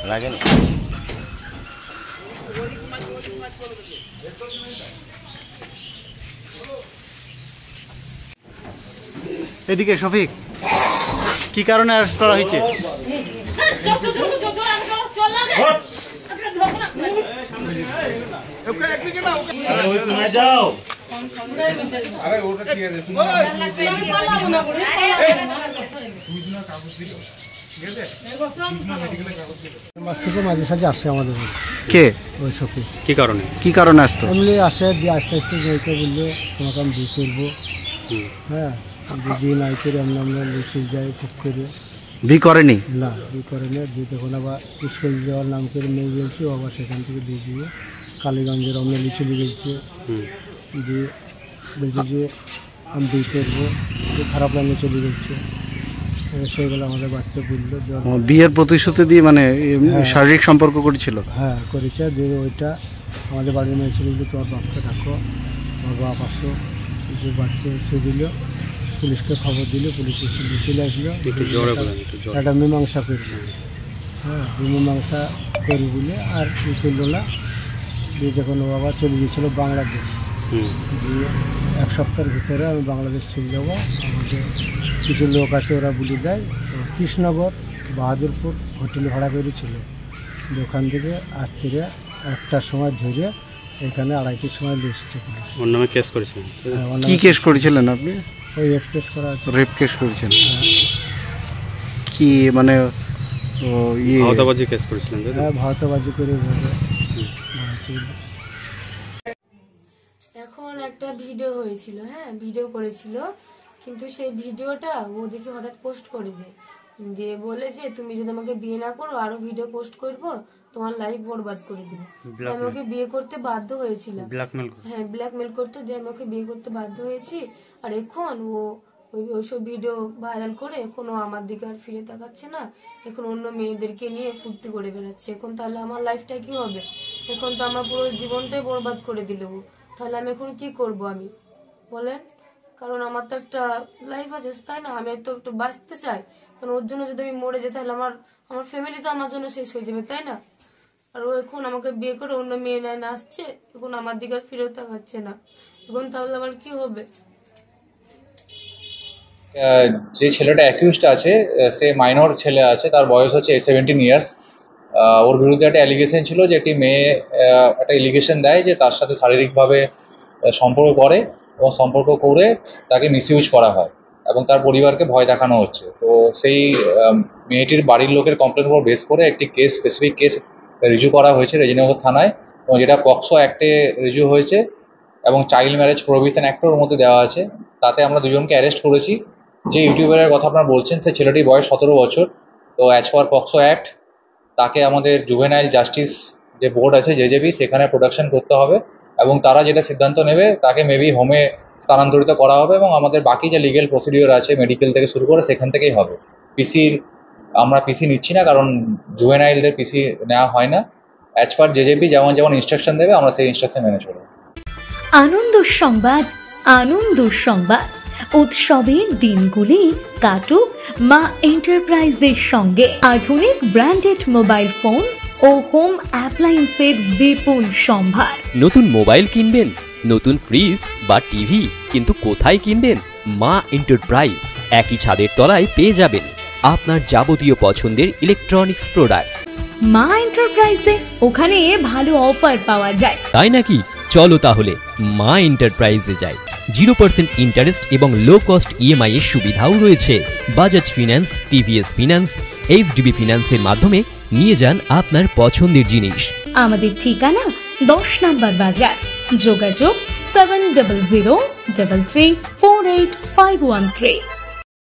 লাগে না এদিকে শফিক, কি কারণে অ্যারেস্ট করা হয়েছে? মাঝে সাঝে আসে আমাদের। কে? ওই শফিক। কি কারণে আসতো? এমনি আসে, দিয়ে আস্তে আস্তে যেতে বললো তোমাকে আমি বিয়ে করবো। হ্যাঁ, বিয়ে নাই করে আমরা লিখে যাই খুব করে। বি করেনি? না, বি করেনি। দিয়ে তখন আবার স্কুল যাওয়ার নাম করে মেয়ে গেছি, আবার সেখান থেকে দিয়ে দিয়ে কালীগঞ্জের আমরা লিচু গেছি। দিয়ে বলছি যে আমি বিয়ে করবো, খারাপ লাইনে চলে গেছে। সেগুলো আমাদের বাড়িতে বললো। বিয়ের প্রতিশ্রুতি দিয়ে মানে শারীরিক সম্পর্ক করেছিল? হ্যাঁ, করেছে। দিয়ে ওইটা আমাদের বাড়ির মেয়ে ছিল যে তোমার বাপকে ডাকো, তোমার বাপ আসো। যে বাড়িতে হচ্ছে দিল, পুলিশকে খবর দিল, পুলিশ চলে আসলো। একটা মীমাংসা করবো। হ্যাঁ, মীমাংসা করি বলে আর ই করলো না। দিয়ে যখন ও আবার চলে গিয়েছিলো বাংলাদেশ, দিয়ে এক সপ্তাহের ভিতরে আমি বাংলাদেশ চলে যাবো। আমাদের কিছু লোক আছে, ওরা বলে দেয় কৃষ্ণনগর বাহাদুরপুর হোটেলে ভাড়া করেছিল। ওখান থেকে রাত্রিরে 1টার সময় ধরে এখানে 2:30টার সময় এসেছে পুলিশ। ওর নামে কেস করেছিলেন? কি কেস করেছিলেন আপনি? ওই রেপ কেস করা আছে। রেপ কেস করেছেন? কি মানে ভাওতাবাজি কেস করেছিলেন? হ্যাঁ, ভাওতাবাজি করে। এখন একটা ভিডিও হয়েছিল, হ্যাঁ ভিডিও করেছিল, কিন্তু সেই ভিডিওটা ও দেখে হঠাৎ পোস্ট করে দেয়, দিয়ে বলে যে তুমি যদি আমাকে বিয়ে না করো আরো ভিডিও পোস্ট করবো, তোমার লাইফ বরবাদ করে দিবে। আমি ওকে বিয়ে করতে বাধ্য হয়েছিলাম। হ্যাঁ, ব্ল্যাকমেল করতে, দিয়ে আমি ওকে বিয়ে করতে বাধ্য হয়েছি। আর এখন ও ওইসব ভিডিও ভাইরাল করে এখন ও আমার দিকে আর ফিরে তাকাচ্ছে না। এখন অন্য মেয়েদেরকে নিয়ে ফুর্তি করে বেড়াচ্ছে। এখন তাহলে আমার লাইফটা কি হবে? এখন তো আমার পুরো জীবনটাই বরবাদ করে দিল। তাহলে আমি এখন কি করব আমি বলেন? কারণ আমার তো একটা লাইফ আছে, তাই না? আমি তো একটু বাঁচতে চাই। কারণ ওর জন্য যদি আমি মরে যাই তাহলে আমার ফ্যামিলি তো আমার জন্য শেষ হয়ে যাবে, তাই না? আর ও এখন আমাকে বিয়ে করে অন্য মেয়ে নেয় না আসছে, এখন আমার দিকে আর ফিরেও তাকাচ্ছে না। এখন তাহলে আবার কি হবে? যে ছেলেটা অ্যাকিউজড আছে, সে মাইনর ছেলে আছে, তার বয়স হচ্ছে 17 ইয়ার্স। ওর বিরুদ্ধে একটা অ্যালিগেশন ছিল যে একটি মেয়ে একটা এলিগেশন দেয় যে তার সাথে শারীরিকভাবে সম্পর্ক করে এবং সম্পর্ক করে তাকে মিসইউজ করা হয় এবং তার পরিবারকে ভয় দেখানো হচ্ছে। তো সেই মেয়েটির বাড়ির লোকের কমপ্লেন উপর বেস করে একটি কেস, স্পেসিফিক কেস রিজু করা হয়েছে রেজিনগর থানায়, এবং যেটা পক্সো অ্যাক্টে রিজু হয়েছে এবং চাইল্ড ম্যারেজ প্রোহিবিশন অ্যাক্টের মধ্যে দেওয়া আছে। তাতে আমরা দুজনকে অ্যারেস্ট করেছি। যে ইউটিউবারের কথা আপনারা বলছেন, সে ছেলেটির বয়স 17 বছর। তো অ্যাজ পার পক্সো অ্যাক্ট তাকে আমাদের জুভেনাইল জাস্টিস যে বোর্ড আছে জেজেবি, সেখানে প্রোডাকশন করতে হবে এবং তারা যেটা সিদ্ধান্ত নেবে তাকে মেবি হোমে স্থানান্তরিত করা হবে এবং আমাদের বাকি যে লিগেল প্রসিডিওর আছে মেডিকেল থেকে শুরু করে সেখান থেকেই হবে। আমরা পিসি নিচ্ছি না, কারণ জুভেনাইলদের পিসি নেওয়া হয় না। অ্যাজ পার জেজেবি যেমন ইনস্ট্রাকশন দেবে আমরা সেই ইনস্ট্রাকশন মেনে চলব। আনন্দ সংবাদ, আনন্দ সংবাদ। উৎসবের দিনগুলি কাটুক মা এন্টারপ্রাইজের সঙ্গে। আধুনিক ব্র্যান্ডেড মোবাইল ফোন ও হোম অ্যাপ্লায়েন্সের বিপুল সম্ভার। নতুন মোবাইল কিনবেন, নতুন ফ্রিজ বা টিভি, কিন্তু কোথায় কিনবেন? মা এন্টারপ্রাইজ। একই ছাদের তলায় পেয়ে যাবেন আপনার যাবতীয় পছন্দের ইলেকট্রনিক্স প্রোডাক্ট। মা এন্টারপ্রাইজে ওখানে ভালো অফার পাওয়া যায়। তাই নাকি? চলো তাহলে মা এন্টারপ্রাইজে যাই। 0% ইন্টারেস্ট এবং লো কস্ট ইএমআই এর সুবিধাও রয়েছে। Bajaj finance, TVS finance, HDB ফিন্যান্সের মাধ্যমে নিয়ে যান আপনার পছন্দের জিনিস। আমাদের ঠিকানা 10 নম্বর বাজার। যোগাযোগ 7003348513।